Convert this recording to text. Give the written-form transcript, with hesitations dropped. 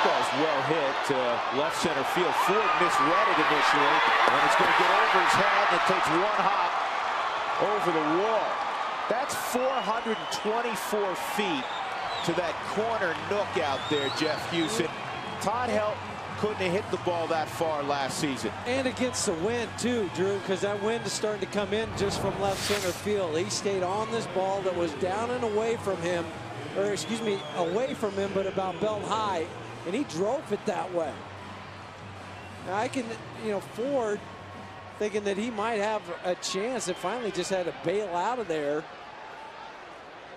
ball's well hit to left center field. Ford misread it initially, and it's going to get over his head. It takes one hop over the wall. That's 424 feet to that corner nook out there, Jeff Houston. Todd Helton couldn't have hit the ball that far last season. And against the wind, too, Drew, because that wind is starting to come in just from left center field. He stayed on this ball that was down and away from him, or excuse me, away from him, but about belt high, and he drove it that way. Now I can, Ford thinking that he might have a chance, and finally just had to bail out of there.